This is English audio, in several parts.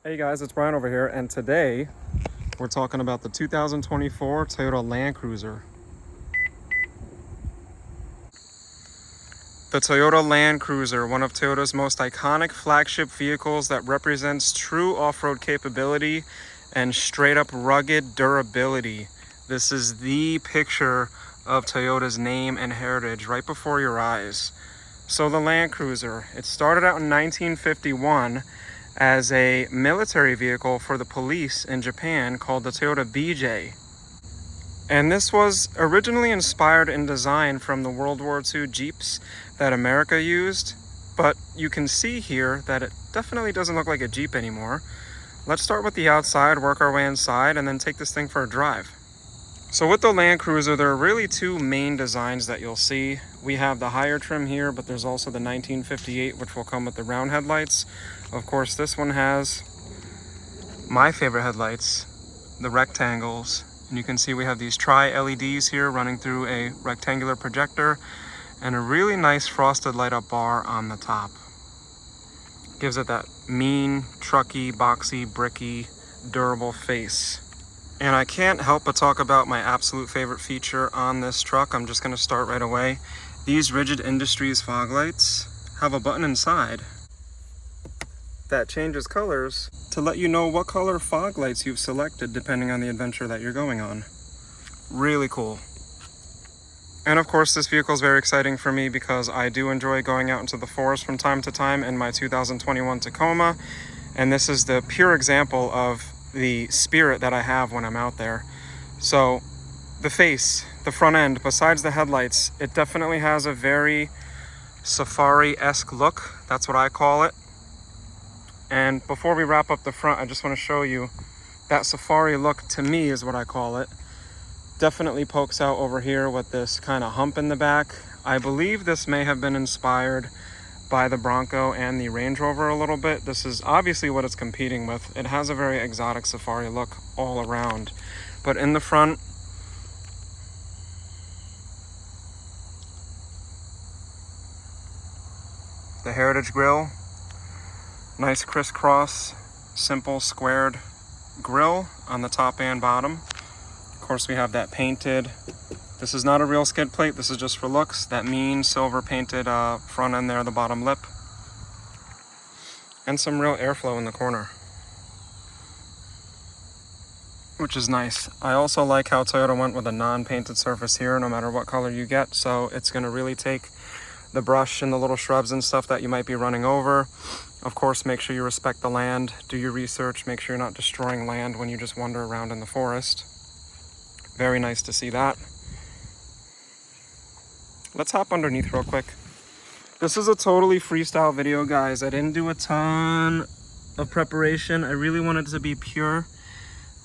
Hey guys, it's Brian over here, and today we're talking about the 2024 Toyota Land Cruiser. The Toyota Land Cruiser, one of Toyota's most iconic flagship vehicles that represents true off-road capability and straight up rugged durability. This is the picture of Toyota's name and heritage right before your eyes. So the Land Cruiser, it started out in 1951 as a military vehicle for the police in Japan called the Toyota BJ. And this was originally inspired in design from the World War II Jeeps that America used, but you can see here that it definitely doesn't look like a Jeep anymore. Let's start with the outside, work our way inside, and then take this thing for a drive. So with the Land Cruiser, there are really two main designs that you'll see. We have the higher trim here, but there's also the 1958, which will come with the round headlights. Of course, this one has my favorite headlights, the rectangles. And you can see we have these tri-LEDs here running through a rectangular projector and a really nice frosted light up bar on the top. Gives it that mean, trucky, boxy, bricky, durable face. And I can't help but talk about my absolute favorite feature on this truck. I'm just going to start right away. These Rigid Industries fog lights have a button inside that changes colors to let you know what color fog lights you've selected depending on the adventure that you're going on. Really cool. And of course, this vehicle is very exciting for me because I do enjoy going out into the forest from time to time in my 2021 Tacoma. And this is the pure example of the spirit that I have when I'm out there. So the face, the front end, besides the headlights, it definitely has a very safari-esque look. That's what I call it. And before we wrap up the front, I just want to show you that safari look, to me, is what I call it. Definitely pokes out over here with this kind of hump in the back. I believe this may have been inspired by the Bronco and the Range Rover a little bit. This is obviously what it's competing with. It has a very exotic safari look all around. But in the front, the Heritage grille, nice crisscross, simple squared grille on the top and bottom. Of course, we have that painted. This is not a real skid plate, this is just for looks. That mean silver painted front end there, the bottom lip. And some real airflow in the corner, which is nice. I also like how Toyota went with a non-painted surface here, no matter what color you get. So it's gonna really take the brush and the little shrubs and stuff that you might be running over. Of course, make sure you respect the land, do your research, make sure you're not destroying land when you just wander around in the forest. Very nice to see that. Let's hop underneath real quick. This is a totally freestyle video, guys. I didn't do a ton of preparation. I really wanted it to be pure.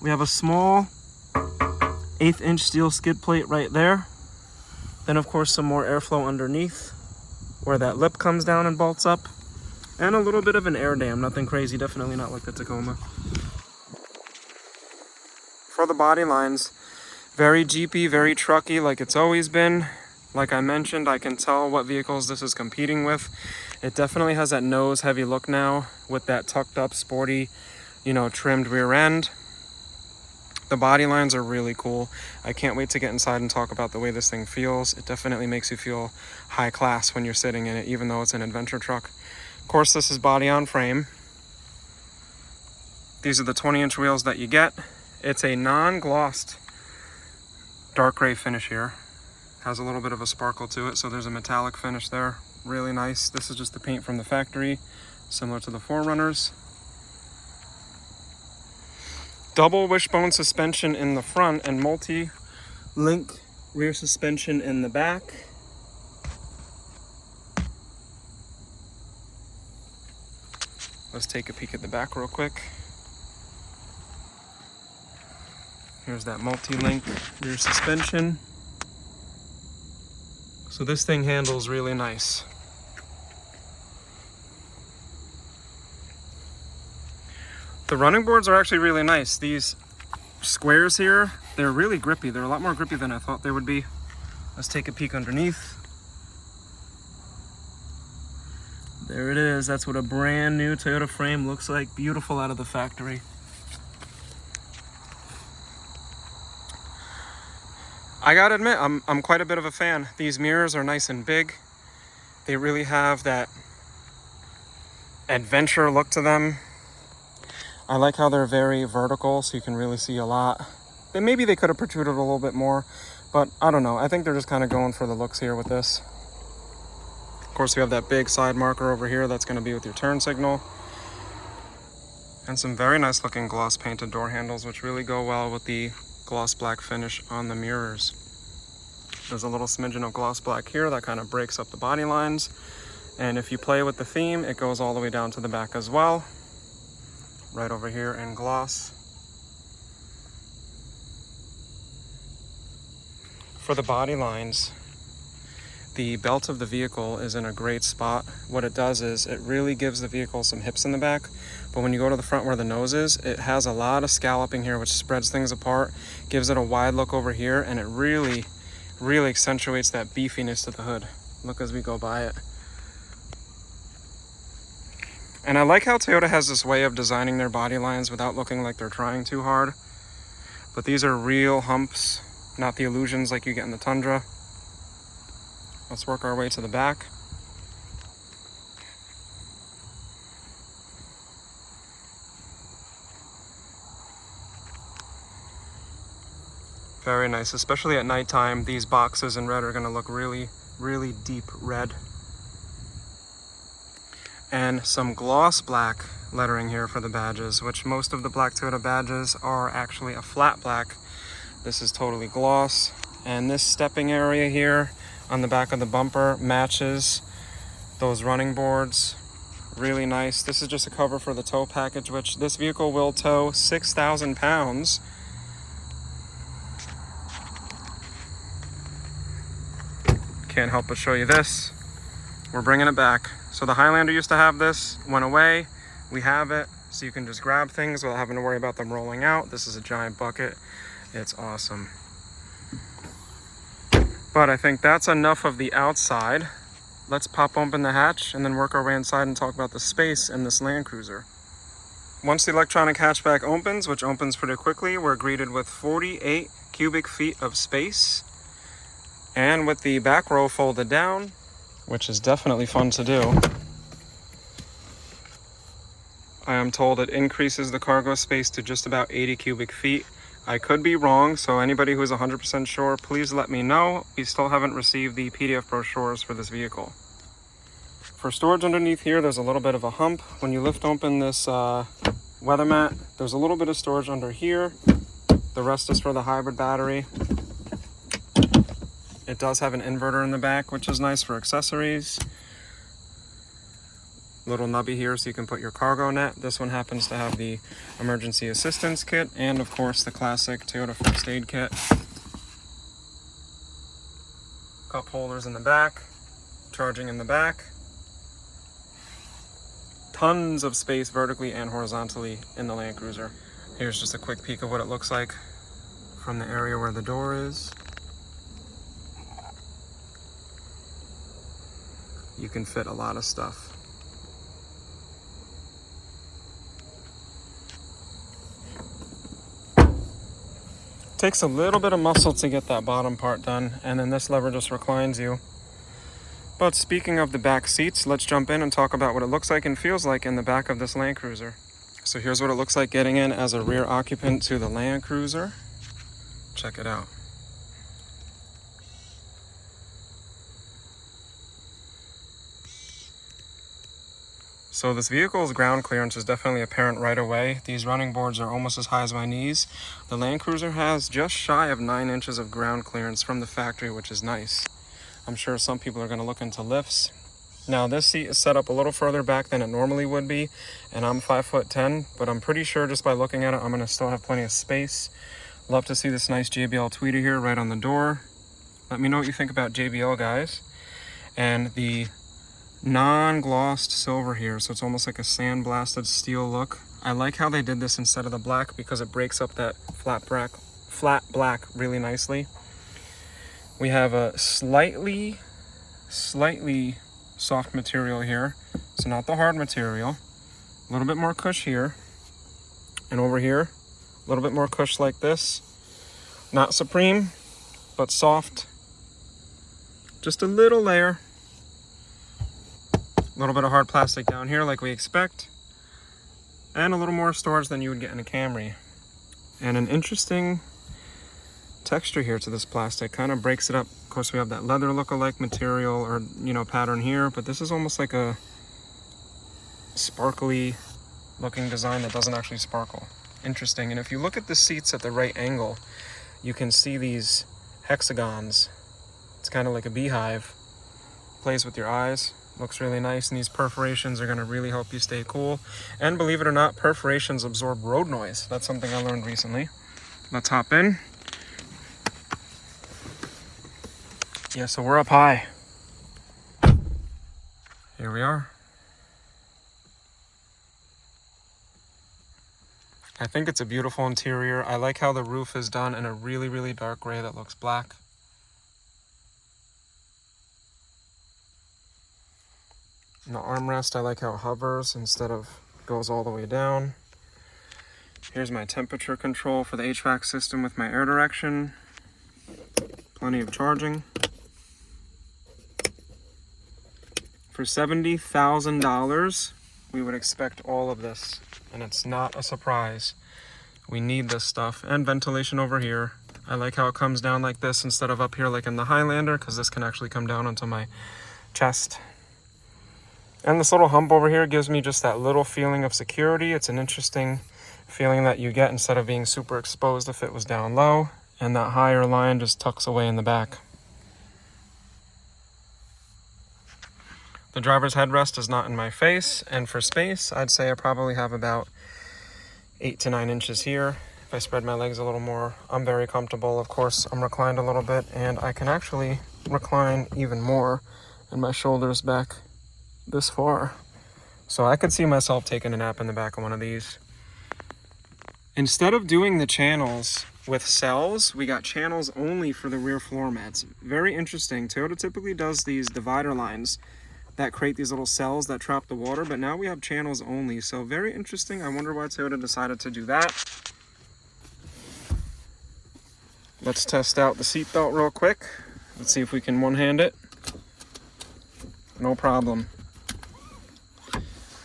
We have a small 1/8 inch steel skid plate right there. Then of course some more airflow underneath where that lip comes down and bolts up. And a little bit of an air dam, nothing crazy, definitely not like the Tacoma. For the body lines, very Jeepy, very trucky like it's always been. Like I mentioned, I can tell what vehicles this is competing with. It definitely has that nose heavy look now with that tucked up, sporty, trimmed rear end. The body lines are really cool. I can't wait to get inside and talk about the way this thing feels. It definitely makes you feel high class when you're sitting in it, even though it's an adventure truck. Of course, this is body on frame. These are the 20-inch wheels that you get. It's a non-glossed dark gray finish here. Has a little bit of a sparkle to it, so there's a metallic finish there. Really nice. This is just the paint from the factory, similar to the 4Runners. Double wishbone suspension in the front and multi-link rear suspension in the back. Let's take a peek at the back real quick. Here's that multi-link rear suspension. So this thing handles really nice. The running boards are actually really nice. These squares here, they're really grippy. They're a lot more grippy than I thought they would be. Let's take a peek underneath. There it is. That's what a brand new Toyota frame looks like. Beautiful out of the factory. I gotta admit, I'm quite a bit of a fan. These mirrors are nice and big. They really have that adventure look to them. I like how they're very vertical, so you can really see a lot. Then maybe they could have protruded a little bit more, but I don't know. I think they're just kind of going for the looks here with this. Of course, we have that big side marker over here. That's going to be with your turn signal. And some very nice looking gloss painted door handles, which really go well with the gloss black finish on the mirrors. There's a little smidgen of gloss black here that kind of breaks up the body lines. And if you play with the theme, it goes all the way down to the back as well. Right over here in gloss. For the body lines, the belt of the vehicle is in a great spot. What it does is it really gives the vehicle some hips in the back, but when you go to the front where the nose is, it has a lot of scalloping here, which spreads things apart, gives it a wide look over here, and it really accentuates that beefiness to the hood. Look as we go by it. And I like how Toyota has this way of designing their body lines without looking like they're trying too hard. But these are real humps, not the illusions like you get in the Tundra. Let's work our way to the back. Very nice, especially at nighttime. These boxes in red are going to look really deep red. And some gloss black lettering here for the badges, which most of the black Toyota badges are actually a flat black. This is totally gloss. And this stepping area here on the back of the bumper matches those running boards. Really nice. This is just a cover for the tow package, which this vehicle will tow 6,000 pounds. Can't help but show you this. We're bringing it back. So the Highlander used to have this, went away. We have it, so you can just grab things without having to worry about them rolling out. This is a giant bucket. It's awesome. But I think that's enough of the outside. Let's pop open the hatch and then work our way inside and talk about the space in this Land Cruiser. Once the electronic hatchback opens, which opens pretty quickly, we're greeted with 48 cubic feet of space. And with the back row folded down, which is definitely fun to do. I am told it increases the cargo space to just about 80 cubic feet. I could be wrong, so anybody who's 100% sure, please let me know. We still haven't received the PDF brochures for this vehicle. For storage underneath here, there's a little bit of a hump. When you lift open this weather mat, there's a little bit of storage under here. The rest is for the hybrid battery. It does have an inverter in the back, which is nice for accessories. Little nubby here so you can put your cargo net. This one happens to have the emergency assistance kit and of course the classic Toyota first aid kit. Cup holders in the back, charging in the back. Tons of space vertically and horizontally in the Land Cruiser. Here's just a quick peek of what it looks like from the area where the door is. You can fit a lot of stuff. Takes a little bit of muscle to get that bottom part done, and then this lever just reclines you. But speaking of the back seats, let's jump in and talk about what it looks like and feels like in the back of this Land Cruiser. So here's what it looks like getting in as a rear occupant to the Land Cruiser. Check it out. So this vehicle's ground clearance is definitely apparent right away. These running boards are almost as high as my knees. The Land Cruiser has just shy of 9 inches of ground clearance from the factory, which is nice. I'm sure some people are going to look into lifts. Now this seat is set up a little further back than it normally would be, and I'm 5'10", but I'm pretty sure just by looking at it, I'm going to still have plenty of space. Love to see this nice JBL tweeter here right on the door. Let me know what you think about JBL, guys. And the non-glossed silver here, so it's almost like a sandblasted steel look. I like how they did this instead of the black because it breaks up that flat black really nicely. We have a slightly soft material here. So not the hard material. A little bit more cush here. And over here, a little bit more cush like this. Not supreme, but soft. Just a little layer. A little bit of hard plastic down here like we expect. And a little more storage than you would get in a Camry. And an interesting texture here to this plastic. Kind of breaks it up. Of course, we have that leather look-alike material or, pattern here. But this is almost like a sparkly looking design that doesn't actually sparkle. Interesting. And if you look at the seats at the right angle, you can see these hexagons. It's kind of like a beehive. Plays with your eyes. Looks really nice, and these perforations are going to really help you stay cool. And believe it or not, perforations absorb road noise. That's something I learned recently. Let's hop in. Yeah, so we're up high. Here we are. I think it's a beautiful interior. I like how the roof is done in a really, really dark gray that looks black. And the armrest, I like how it hovers instead of goes all the way down. Here's my temperature control for the HVAC system with my air direction. Plenty of charging. For $70,000, we would expect all of this, and it's not a surprise. We need this stuff. And ventilation over here. I like how it comes down like this instead of up here like in the Highlander, because this can actually come down onto my chest. And this little hump over here gives me just that little feeling of security. It's an interesting feeling that you get instead of being super exposed if it was down low. And that higher line just tucks away in the back. The driver's headrest is not in my face. And for space, I'd say I probably have about 8 to 9 inches here. If I spread my legs a little more, I'm very comfortable. Of course, I'm reclined a little bit, and I can actually recline even more, and my shoulders back this far. So I could see myself taking a nap in the back of one of these. Instead of doing the channels with cells, we got channels only for the rear floor mats. Very interesting. Toyota typically does these divider lines that create these little cells that trap the water, but now we have channels only. So very interesting. I wonder why Toyota decided to do that. Let's test out the seatbelt real quick. Let's see if we can one-hand it. No problem.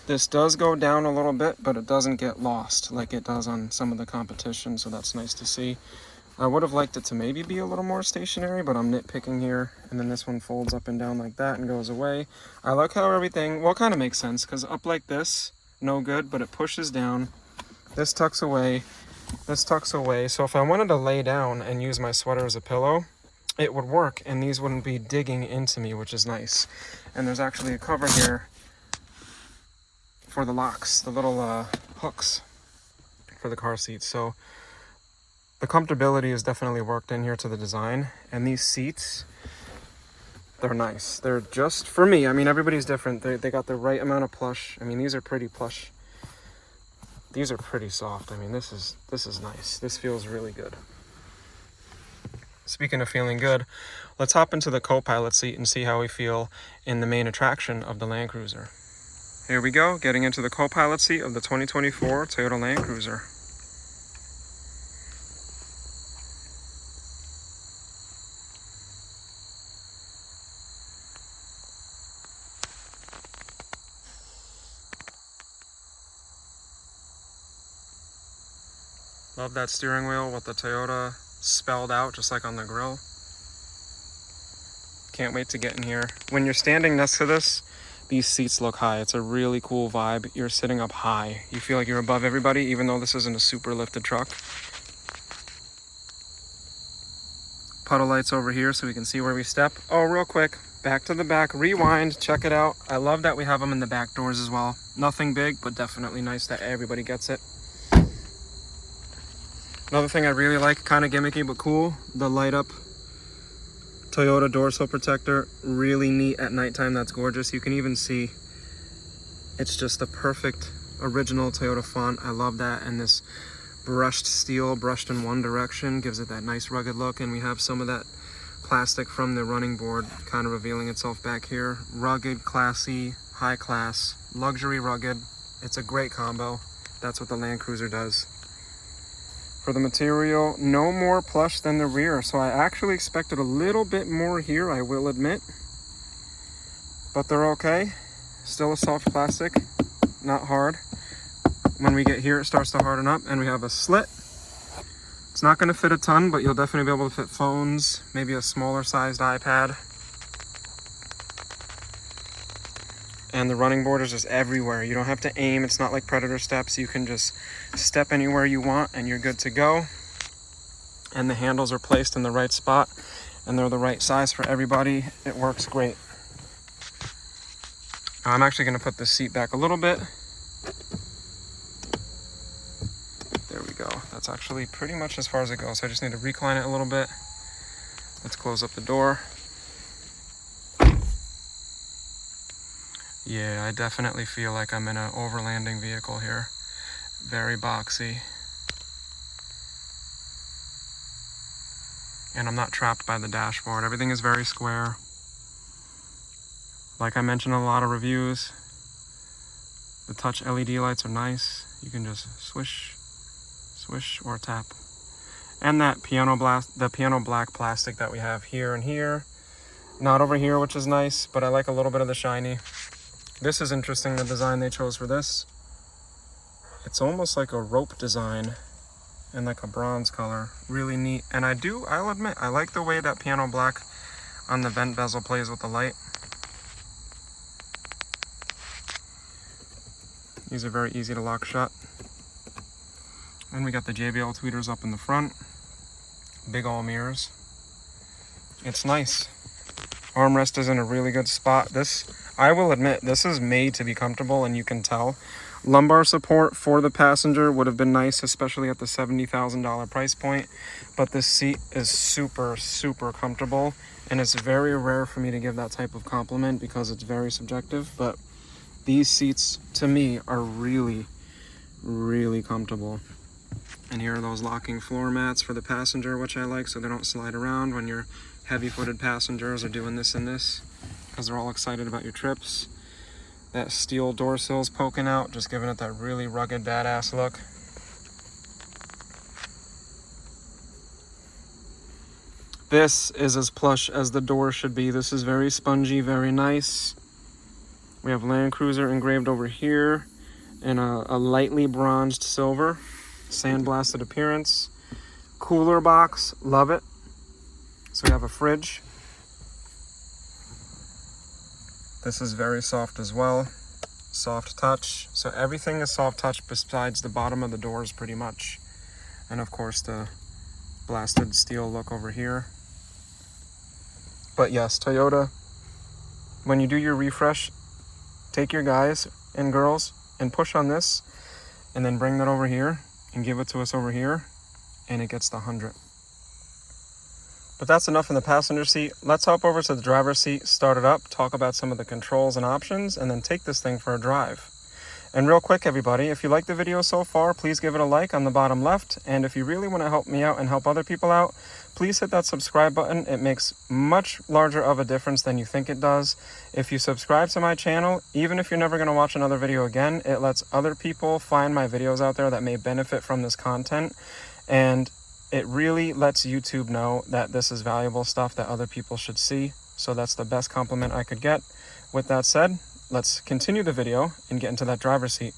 This does go down a little bit, but it doesn't get lost like it does on some of the competition, so that's nice to see. I would have liked it to maybe be a little more stationary, but I'm nitpicking here. And then this one folds up and down like that and goes away. I like how everything, well, it kind of makes sense, because up like this, no good, but it pushes down. This tucks away. This tucks away. So if I wanted to lay down and use my sweater as a pillow, it would work, and these wouldn't be digging into me, which is nice. And there's actually a cover here for the locks, the little hooks for the car seats. So the comfortability is definitely worked in here to the design. And these seats, they're nice. They're just, for me, I mean, everybody's different. They got the right amount of plush. I mean, these are pretty plush. These are pretty soft. I mean, this is nice. This feels really good. Speaking of feeling good, let's hop into the Copilot seat and see how we feel in the main attraction of the Land Cruiser. Here we go, getting into the Copilot seat of the 2024 Toyota Land Cruiser. Love that steering wheel with the Toyota spelled out just like on the grill. Can't wait to get in here. When you're standing next to this, these seats look high. It's a really cool vibe. You're sitting up high. You feel like you're above everybody, even though this isn't a super lifted truck. Puddle lights over here so we can see where we step. Oh, real quick, back to the back, rewind, check it out. I love that we have them in the back doors as well. Nothing big, but definitely nice that everybody gets it. Another thing I really like, kind of gimmicky but cool, the light up Toyota door sill protector. Really neat at nighttime. That's gorgeous. You can even see it's just the perfect original Toyota font. I love that. And this brushed steel, brushed in one direction, gives it that nice rugged look. And we have some of that plastic from the running board kind of revealing itself back here. Rugged, classy, high class, luxury, rugged. It's a great combo. That's what the Land Cruiser does. For the material, no more plush than the rear. So I actually expected a little bit more here, I will admit. But they're okay. Still a soft plastic, not hard. When we get here, it starts to harden up, and we have a slit. It's not going to fit a ton, but you'll definitely be able to fit phones, maybe a smaller sized iPad. And the running board is just everywhere. You don't have to aim. It's not like Predator steps. You can just step anywhere you want and you're good to go. And the handles are placed in the right spot and they're the right size for everybody. It works great. Now I'm actually going to put the seat back a little bit. There we go. That's actually pretty much as far as it goes. So I just need to recline it a little bit. Let's close up the door. Yeah, I definitely feel like I'm in an overlanding vehicle here. Very boxy. And I'm not trapped by the dashboard. Everything is very square. Like I mentioned in a lot of reviews, the touch LED lights are nice. You can just swish, swish, or tap. And that the piano black plastic that we have here and here. Not over here, which is nice, but I like a little bit of the shiny. This is interesting, the design they chose for this. It's almost like a rope design in like a bronze color. Really neat. And I'll admit, I like the way that piano black on the vent bezel plays with the light. These are very easy to lock shut. And we got the JBL tweeters up in the front. Big all mirrors. It's nice. Armrest is in a really good spot. I will admit, this is made to be comfortable, and you can tell. Lumbar support for the passenger would have been nice, especially at the $70,000 price point. But this seat is super, super comfortable, and it's very rare for me to give that type of compliment because it's very subjective. But these seats, to me, are really, really comfortable. And here are those locking floor mats for the passenger, which I like, so they don't slide around when your heavy-footed passengers are doing this and this, because they're all excited about your trips. That steel door sill's poking out, just giving it that really rugged, badass look. This is as plush as the door should be. This is very spongy, very nice. We have Land Cruiser engraved over here in a lightly bronzed silver. Sandblasted appearance. Cooler box, love it. So we have a fridge. This is very soft as well. Soft touch. So everything is soft touch besides the bottom of the doors pretty much. And of course the blasted steel look over here. But yes, Toyota, when you do your refresh, take your guys and girls and push on this and then bring that over here and give it to us over here and it gets the 100. But that's enough in the passenger seat. Let's hop over to the driver's seat, start it up, talk about some of the controls and options, and then take this thing for a drive. And real quick, everybody, if you like the video so far, please give it a like on the bottom left. And if you really want to help me out and help other people out, please hit that subscribe button. It makes much larger of a difference than you think it does. If you subscribe to my channel, even if you're never going to watch another video again, it lets other people find my videos out there that may benefit from this content. And it really lets YouTube know that this is valuable stuff that other people should see. So that's the best compliment I could get. With that said, let's continue the video and get into that driver's seat.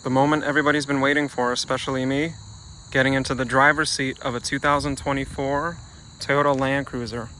The moment everybody's been waiting for, especially me, getting into the driver's seat of a 2024 Toyota Land Cruiser.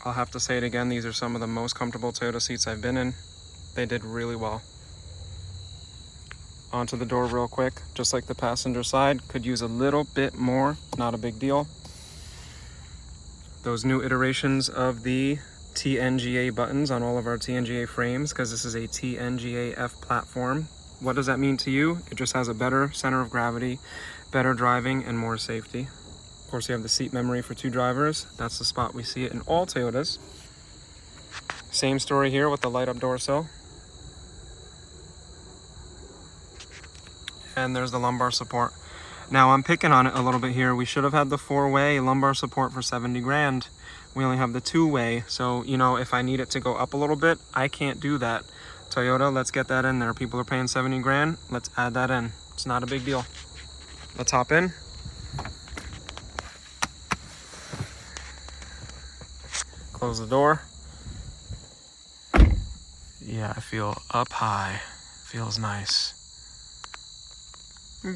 I'll have to say it again, these are some of the most comfortable Toyota seats I've been in. They did really well. Onto the door real quick, just like the passenger side, could use a little bit more, not a big deal. Those new iterations of the TNGA buttons on all of our TNGA frames, because this is a TNGA F platform. What does that mean to you? It just has a better center of gravity, better driving, and more safety. Of course, you have the seat memory for 2 drivers. That's the spot we see it in all Toyotas. Same story here with the light up door sill. And there's the lumbar support. Now I'm picking on it a little bit here. We should have had the 4-way lumbar support for 70 grand. We only have the 2-way. So, you know, if I need it to go up a little bit, I can't do that. Toyota, let's get that in there. People are paying 70 grand. Let's add that in. It's not a big deal. Let's hop in. Close the door. Yeah, I feel up high. Feels nice.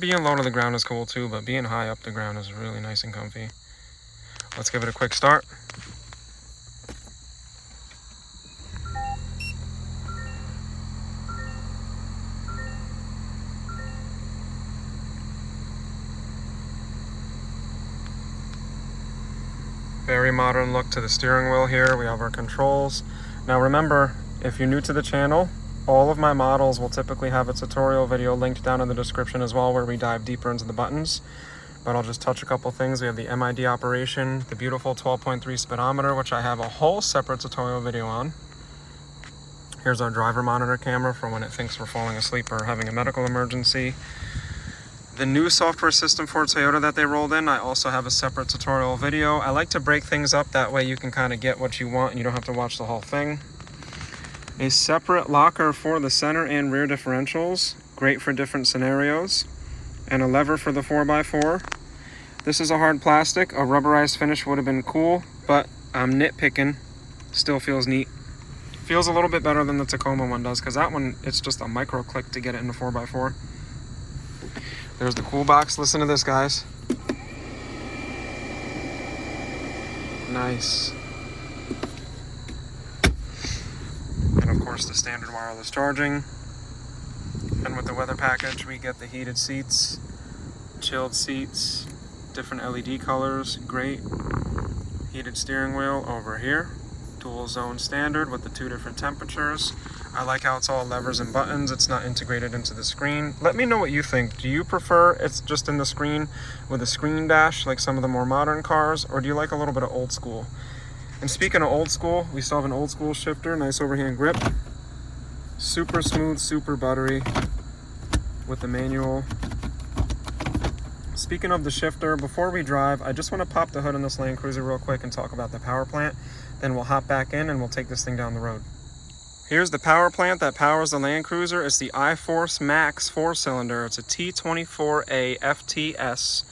Being low to the ground is cool too, but being high up the ground is really nice and comfy. Let's give it a quick start. Very modern look to the steering wheel here. We have our controls. Now remember, if you're new to the channel, all of my models will typically have a tutorial video linked down in the description as well, where we dive deeper into the buttons. But I'll just touch a couple things. We have the MID operation, the beautiful 12.3 speedometer, which I have a whole separate tutorial video on. Here's our driver monitor camera for when it thinks we're falling asleep or having a medical emergency. The new software system for Toyota that they rolled in, I also have a separate tutorial video. I like to break things up, that way you can kind of get what you want and you don't have to watch the whole thing. A separate locker for the center and rear differentials, great for different scenarios. And a lever for the 4x4. This is a hard plastic. A rubberized finish would have been cool, but I'm nitpicking. Still feels neat. Feels a little bit better than the Tacoma one does, because that one, it's just a micro click to get it into 4x4. There's the cool box. Listen to this, guys. Nice. And of course the standard wireless charging. And with the weather package, we get the heated seats, chilled seats, different LED colors, great. Heated steering wheel over here, dual zone standard with the 2 different temperatures. I like how it's all levers and buttons. It's not integrated into the screen. Let me know what you think. Do you prefer it's just in the screen with a screen dash like some of the more modern cars, or do you like a little bit of old school? And speaking of old school, we still have an old school shifter, nice overhand grip. Super smooth, super buttery with the manual. Speaking of the shifter, before we drive, I just want to pop the hood on this Land Cruiser real quick and talk about the power plant. Then we'll hop back in and we'll take this thing down the road. Here's the power plant that powers the Land Cruiser. It's the iForce Max 4-cylinder. It's a T24A FTS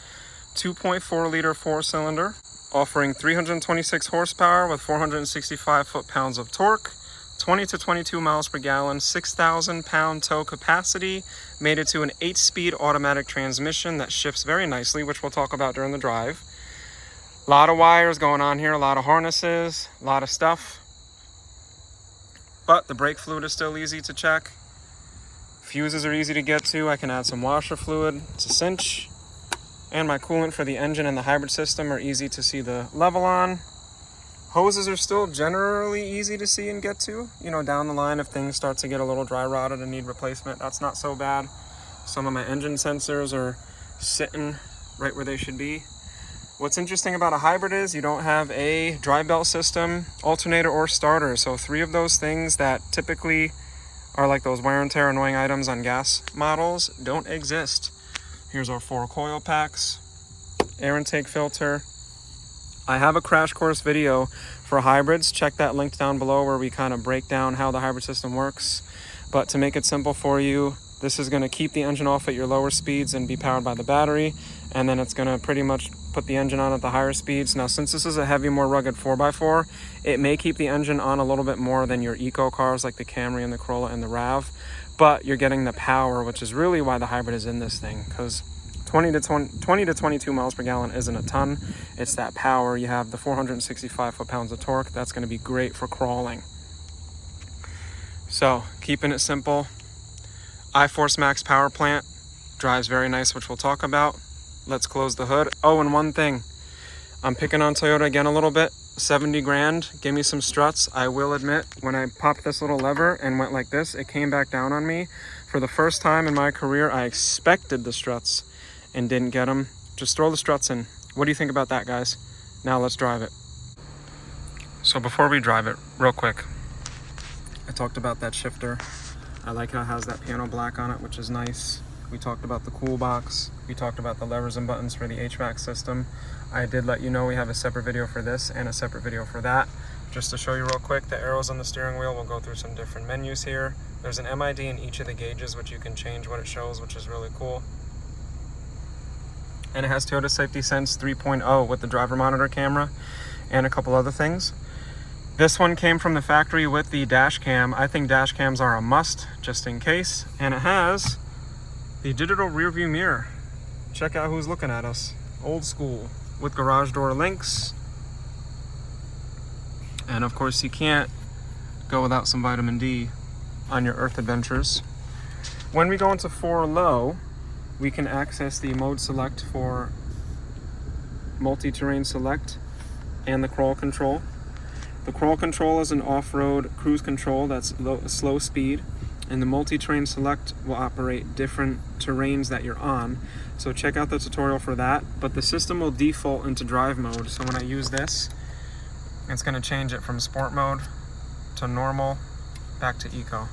2.4 liter 4-cylinder, offering 326 horsepower with 465 foot-pounds of torque, 20 to 22 miles per gallon, 6,000 pound tow capacity, made it to an 8-speed automatic transmission that shifts very nicely, which we'll talk about during the drive. A lot of wires going on here, a lot of harnesses, a lot of stuff. But the brake fluid is still easy to check. Fuses are easy to get to. I can add some washer fluid. It's a cinch. And my coolant for the engine and the hybrid system are easy to see the level on. Hoses are still generally easy to see and get to. You know, down the line if things start to get a little dry rotted and need replacement, that's not so bad. Some of my engine sensors are sitting right where they should be. What's interesting about a hybrid is you don't have a dry belt system, alternator, or starter. So 3 of those things that typically are like those wear and tear annoying items on gas models don't exist. Here's our 4 coil packs, air intake filter. I have a crash course video for hybrids. Check that link down below where we kind of break down how the hybrid system works. But to make it simple for you, this is going to keep the engine off at your lower speeds and be powered by the battery. And then it's going to pretty much put the engine on at the higher speeds. Now, since this is a heavy, more rugged 4x4, it may keep the engine on a little bit more than your eco cars like the Camry and the Corolla and the RAV. But you're getting the power, which is really why the hybrid is in this thing. Because 20 to 22 miles per gallon isn't a ton. It's that power. You have the 465 foot-pounds of torque. That's going to be great for crawling. So, keeping it simple. iForce Max power plant drives very nice, which we'll talk about. Let's close the hood. Oh, and one thing, I'm picking on Toyota again a little bit. 70 grand, give me some struts. I will admit, when I popped this little lever and went like this, it came back down on me For the first time in my career, I expected the struts and didn't get them. Just throw the struts in. What do you think about that, guys? Now let's drive it. So before we drive it, real quick, I talked about that shifter. I like how it has that piano black on it, which is nice. We talked about the cool box. We talked about the levers and buttons for the HVAC system. I did let you know we have a separate video for this and a separate video for that. Just to show you real quick, the arrows on the steering wheel will go through some different menus here. There's an MID in each of the gauges, which you can change what it shows, which is really cool. And it has Toyota Safety Sense 3.0 with the driver monitor camera and a couple other things. This one came from the factory with the dash cam. I think dash cams are a must, just in case. And it has the digital rear view mirror. Check out who's looking at us. Old school, with garage door links. And of course, you can't go without some vitamin D on your Earth adventures. When we go into 4 low, we can access the mode select for multi-terrain select and the crawl control. The crawl control is an off-road cruise control that's slow speed, and the multi-terrain select will operate different terrains that you're on. So check out the tutorial for that, but the system will default into drive mode. So when I use this, it's gonna change it from sport mode to normal, back to eco.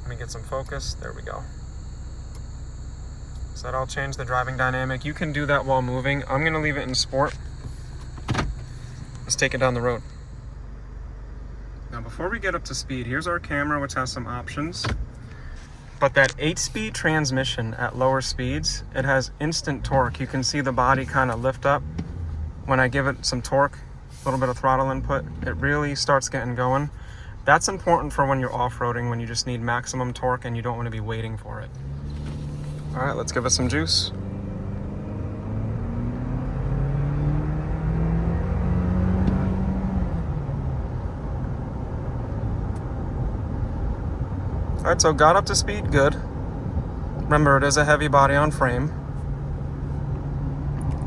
Let me get some focus, there we go. So that'll change the driving dynamic. You can do that while moving. I'm gonna leave it in sport. Let's take it down the road. Now before we get up to speed, here's our camera, which has some options. But that 8-speed transmission at lower speeds, it has instant torque. You can see the body kind of lift up when I give it some torque, a little bit of throttle input. It really starts getting going. That's important for when you're off-roading, when you just need maximum torque and you don't want to be waiting for it. All right, let's give it some juice. All right, so got up to speed, good. Remember, it is a heavy body on frame.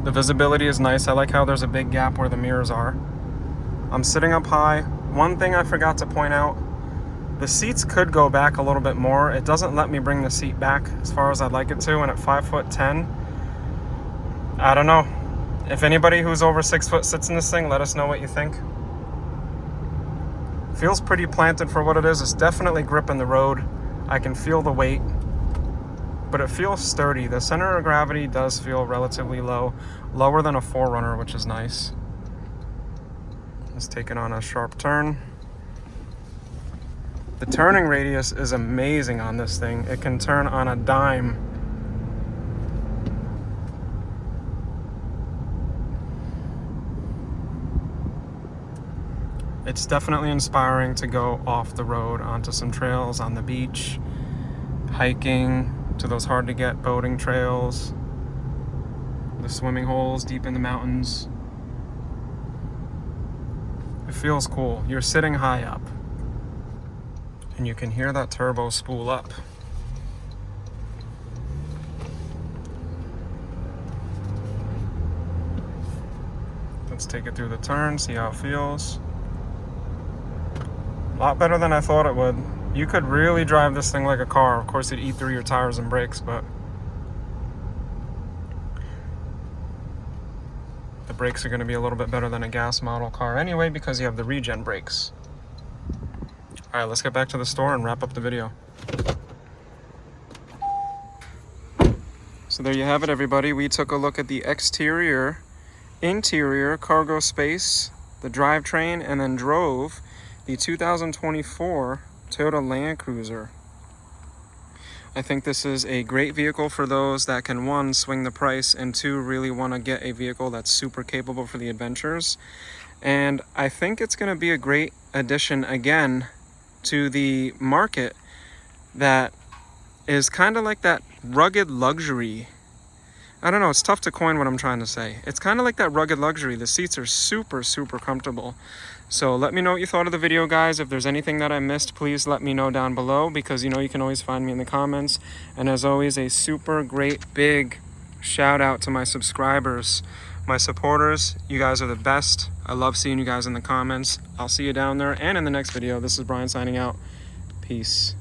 The visibility is nice. I like how there's a big gap where the mirrors are. I'm sitting up high. One thing I forgot to point out, the seats could go back a little bit more. It doesn't let me bring the seat back as far as I'd like it to, and at 5'10", I don't know. If anybody who's over 6 foot sits in this thing, let us know what you think. Feels pretty planted for what it is. It's definitely gripping the road. I can feel the weight, but it feels sturdy. The center of gravity does feel relatively low, lower than a 4Runner, which is nice. Let's take it on a sharp turn. The turning radius is amazing on this thing. It can turn on a dime. It's definitely inspiring to go off the road onto some trails on the beach, hiking to those hard to get boating trails, the swimming holes deep in the mountains. It feels cool. You're sitting high up and you can hear that turbo spool up. Let's take it through the turn, see how it feels. A lot better than I thought it would. You could really drive this thing like a car. Of course, it'd eat through your tires and brakes, but the brakes are going to be a little bit better than a gas model car anyway because you have the regen brakes. All right, let's get back to the store and wrap up the video. So there you have it, everybody. We took a look at the exterior, interior, cargo space, the drivetrain, and then drove the 2024 Toyota Land Cruiser. I think this is a great vehicle for those that can, 1, swing the price, and 2, really want to get a vehicle that's super capable for the adventures. And I think it's going to be a great addition, again, to the market that is kind of like that rugged luxury. I don't know, it's tough to coin what I'm trying to say. It's kind of like that rugged luxury. The seats are super, super comfortable. So let me know what you thought of the video, guys. If there's anything that I missed, please let me know down below, because you know you can always find me in the comments. And as always, a super great big shout out to my subscribers, my supporters. You guys are the best. I love seeing you guys in the comments. I'll see you down there and in the next video. This is Brian signing out. Peace.